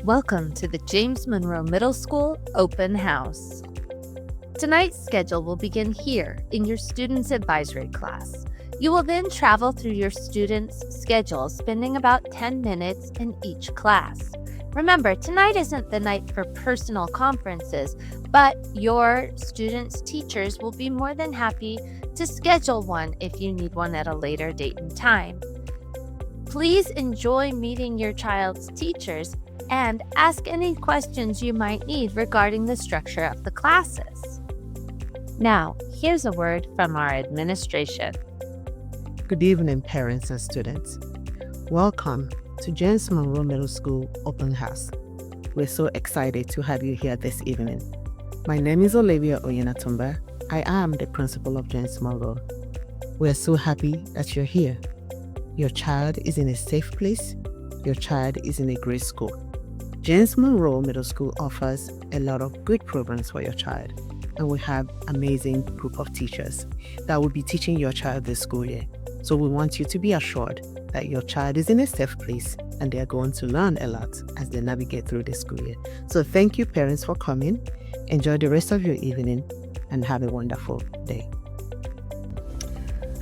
Welcome to the James Monroe Middle School Open House. Tonight's schedule will begin here in your Students Advisory class. You will then travel through your students' schedule, spending about 10 minutes in each class. Remember, tonight isn't the night for personal conferences, but your students' teachers will be more than happy to schedule one if you need one at a later date and time. Please enjoy meeting your child's teachers and ask any questions you might need regarding the structure of the classes. Now, here's a word from our administration. Good evening, parents and students. Welcome to James Monroe Middle School Open House. We're so excited to have you here this evening. My name is Olivia Oyenatumba. I am the principal of James Monroe. We're so happy that you're here. Your child is in a safe place. Your child is in a great school. James Monroe Middle School offers a lot of good programs for your child, and we have an amazing group of teachers that will be teaching your child this school year. So we want you to be assured that your child is in a safe place and they are going to learn a lot as they navigate through this school year. So thank you, parents, for coming. Enjoy the rest of your evening and have a wonderful day.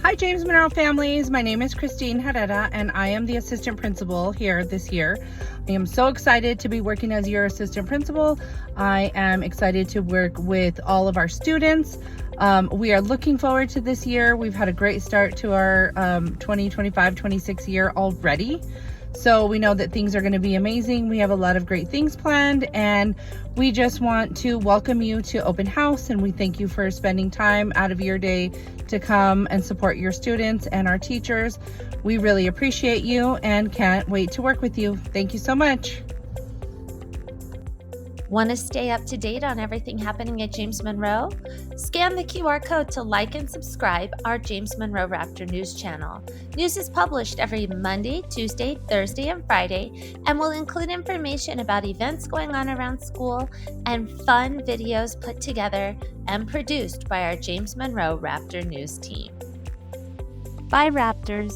Hi, James Monroe families. My name is Christine Herrera, and I am the assistant principal here this year. I am so excited to be working as your assistant principal. I am excited to work with all of our students. We are looking forward to this year. We've had a great start to our 2025-26 year already. So we know that things are going to be amazing. We have a lot of great things planned, and we just want to welcome you to Open House, and we thank you for spending time out of your day to come and support your students and our teachers. We really appreciate you and can't wait to work with you. Thank you so much. Want to stay up to date on everything happening at James Monroe? Scan the QR code to like and subscribe our James Monroe Raptor News channel. News is published every Monday, Tuesday, Thursday, and Friday, and will include information about events going on around school and fun videos put together and produced by our James Monroe Raptor News team. Bye, Raptors!